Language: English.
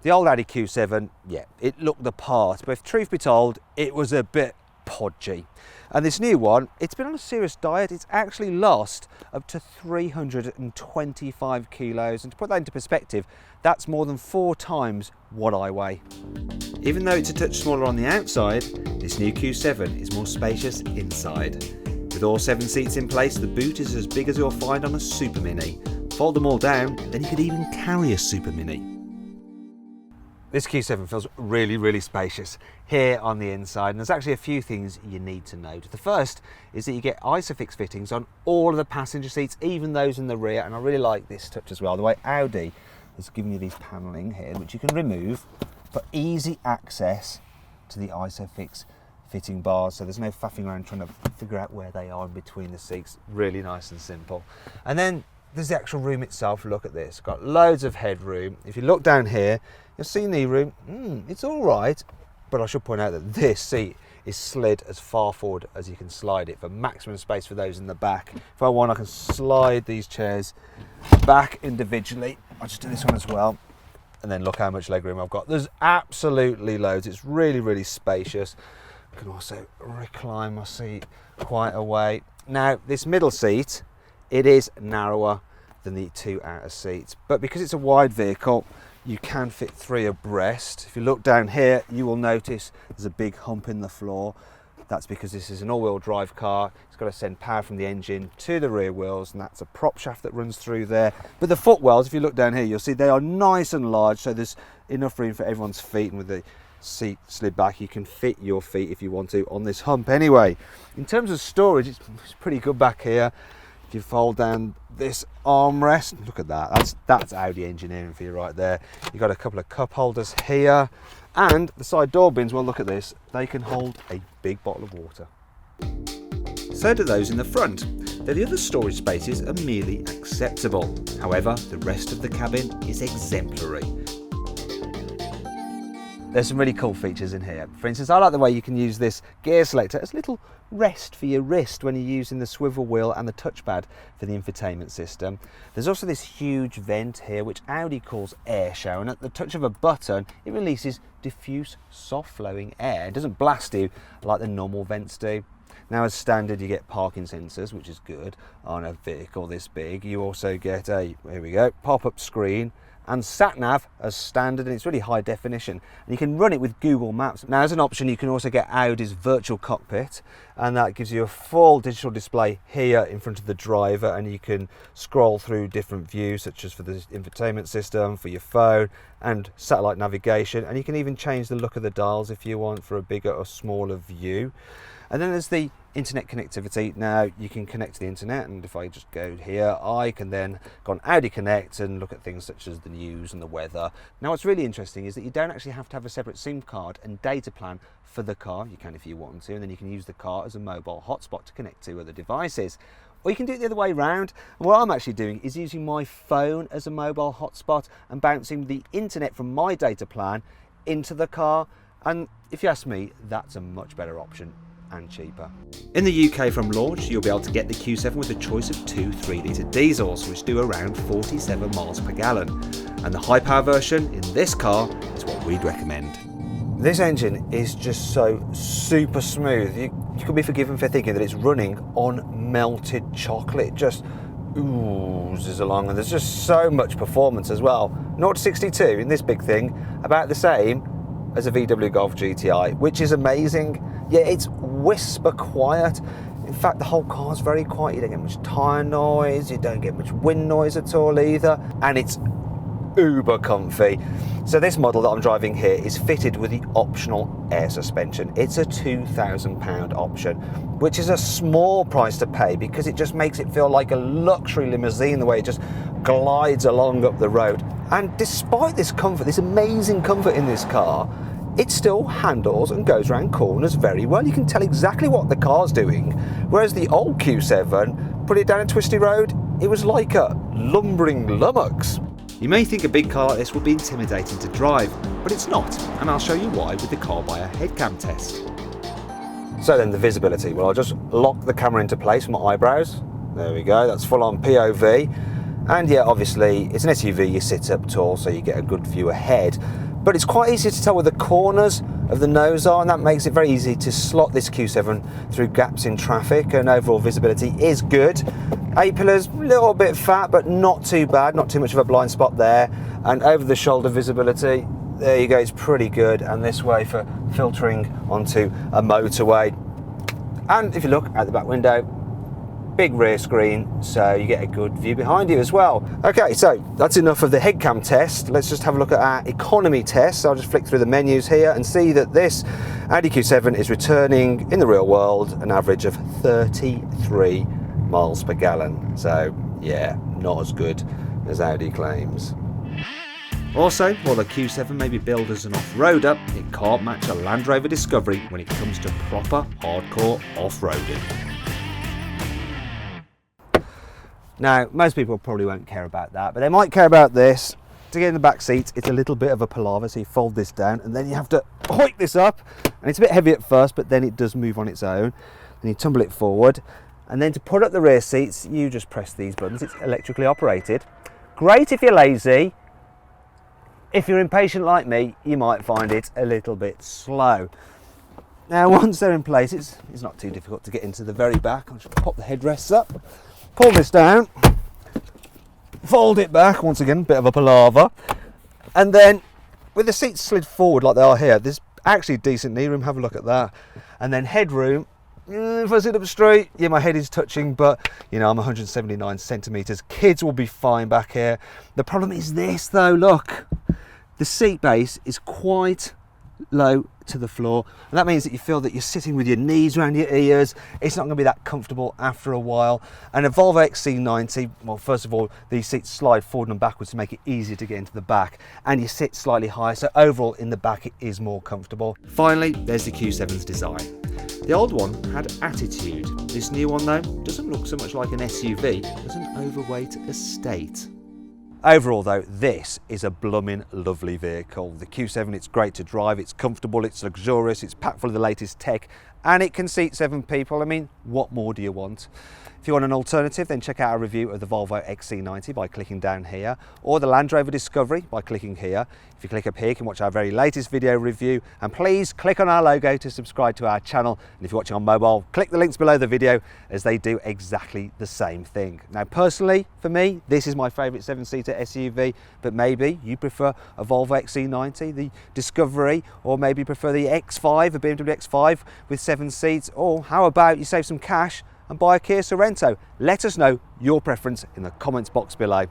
The old Audi Q7, yeah, it looked the part, but if truth be told, it was a bit podgy. And this new one, it's been on a serious diet. It's actually lost up to 325 kilos. And to put that into perspective, that's more than 4 times what I weigh. Even though it's a touch smaller on the outside, this new Q7 is more spacious inside. With all 7 seats in place, the boot is as big as you'll find on a Super Mini. Fold them all down, then you could even carry a Super Mini. This Q7 feels really, really spacious here on the inside, and there's actually a few things you need to note. The first is that you get ISOFIX fittings on all of the passenger seats, even those in the rear, and I really like this touch as well. The way Audi is giving you these panelling here, which you can remove for easy access to the ISOFIX fitting bars, so there's no faffing around trying to figure out where they are in between the seats. Really nice and simple. And then there's the actual room itself. Look at this, got loads of headroom. If you look down here, you'll see knee room. It's all right, but I should point out that this seat is slid as far forward as you can slide it for maximum space for those in the back. If I want, I can slide these chairs back individually. I'll just do this one as well, and then look how much legroom I've got. There's absolutely loads. It's really, really spacious. I can also recline my seat quite a way. Now, this middle seat, it is narrower than the 2 outer seats, but because it's a wide vehicle, you can fit 3 abreast. If you look down here, you will notice there's a big hump in the floor. That's because this is an all-wheel drive car. It's got to send power from the engine to the rear wheels, and that's a prop shaft that runs through there. But the footwells, if you look down here, you'll see they are nice and large, so there's enough room for everyone's feet, and with the seat slid back, you can fit your feet if you want to on this hump anyway. In terms of storage, it's pretty good back here. If you fold down this armrest, look at that, that's Audi engineering for you right there. You've got a couple of cup holders here, and the side door bins, well, look at this, they can hold a big bottle of water. So do those in the front. Though the other storage spaces are merely acceptable. However, the rest of the cabin is exemplary. There's some really cool features in here. For instance, I like the way you can use this gear selector as a little rest for your wrist when you're using the swivel wheel and the touchpad for the infotainment system. There's also this huge vent here, which Audi calls air shower, and at the touch of a button, it releases diffuse, soft-flowing air. It doesn't blast you like the normal vents do. Now, as standard, you get parking sensors, which is good on a vehicle this big. You also get a, here we go, pop-up screen, and sat-nav as standard, and it's really high definition, and you can run it with Google Maps. Now, as an option, you can also get Audi's virtual cockpit, and that gives you a full digital display here in front of the driver, and you can scroll through different views, such as for the infotainment system, for your phone, and satellite navigation, and you can even change the look of the dials if you want for a bigger or smaller view. And then there's the internet connectivity. Now, you can connect to the internet, and if I just go here, I can then go on Audi Connect and look at things such as the news and the weather. Now, what's really interesting is that you don't actually have to have a separate SIM card and data plan for the car. You can if you want to, and then you can use the car as a mobile hotspot to connect to other devices. Or you can do it the other way around, and what I'm actually doing is using my phone as a mobile hotspot and bouncing the internet from my data plan into the car, and if you ask me, that's a much better option and cheaper. In the UK from launch, you'll be able to get the Q7 with a choice of 2 3-litre diesels, which do around 47 miles per gallon, and the high power version in this car is what we'd recommend. This engine is just so super smooth. You could be forgiven for thinking that it's running on melted chocolate. It just oozes along, and there's just so much performance as well. 0 to 62 in this big thing, about the same as a VW Golf GTI, which is amazing. Yeah, it's whisper quiet. In fact, the whole car's very quiet. You don't get much tyre noise, you don't get much wind noise at all either, and it's uber comfy. So this model that I'm driving here is fitted with the optional air suspension. It's a £2,000 option, which is a small price to pay because it just makes it feel like a luxury limousine, the way it just glides along up the road. And despite this comfort, this amazing comfort in this car, it still handles and goes around corners very well. You can tell exactly what the car's doing, whereas the old Q7, put it down a twisty road, it was like a lumbering lummox. You may think a big car like this will be intimidating to drive, but it's not, and I'll show you why with the Carbuyer headcam test. So then the visibility, well, I'll just lock the camera into place for my eyebrows. There we go, that's full on POV. And yeah, obviously it's an SUV, you sit up tall so you get a good view ahead, but it's quite easy to tell where the corners of the nose are, and that makes it very easy to slot this Q7 through gaps in traffic, and overall visibility is good. A-pillars, a little bit fat, but not too bad, not too much of a blind spot there. And over the shoulder visibility, there you go, it's pretty good, and this way for filtering onto a motorway. And if you look out the back window, big rear screen, so you get a good view behind you as well. Okay, so that's enough of the head cam test. Let's just have a look at our economy test. So I'll just flick through the menus here and see that this Audi Q7 is returning in the real world an average of 33 miles per gallon. So yeah, not as good as Audi claims. Also, while the Q7 may be billed as an off-roader, it can't match a Land Rover Discovery when it comes to proper hardcore off-roading. Now, most people probably won't care about that, but they might care about this. To get in the back seat, it's a little bit of a palaver, so you fold this down and then you have to hoik this up, and it's a bit heavy at first, but then it does move on its own. Then you tumble it forward, and then to put up the rear seats, you just press these buttons. It's electrically operated. Great if you're lazy. If you're impatient like me, you might find it a little bit slow. Now, once they're in place, it's not too difficult to get into the very back. I'll just pop the headrests up, pull this down, fold it back, once again, bit of a palaver, and then with the seats slid forward like they are here, there's actually decent knee room, have a look at that. And then headroom, if I sit up straight, yeah, my head is touching, but you know, I'm 179 centimetres, kids will be fine back here. The problem is this though, look, the seat base is quite low to the floor, and that means that you feel that you're sitting with your knees around your ears. It's not going to be that comfortable after a while. And a Volvo XC90, well, first of all, these seats slide forward and backwards to make it easier to get into the back, and you sit slightly higher, so overall in the back it is more comfortable. Finally, there's the Q7's design. The old one had attitude. This new one though doesn't look so much like an SUV as an overweight estate. Overall though, this is a blooming lovely vehicle. The Q7, it's great to drive, it's comfortable, it's luxurious, it's packed full of the latest tech, and it can seat 7 people. I mean, what more do you want? If you want an alternative, then check out our review of the Volvo XC90 by clicking down here, or the Land Rover Discovery by clicking here. If you click up here, you can watch our very latest video review, and please click on our logo to subscribe to our channel. And if you're watching on mobile, click the links below the video, as they do exactly the same thing. Now, personally, for me, this is my favourite 7-seater SUV, but maybe you prefer a Volvo XC90, the Discovery, or maybe you prefer the X5, a BMW X5 with 7 seats, or how about you save some cash and buy a Kia Sorento? Let us know your preference in the comments box below.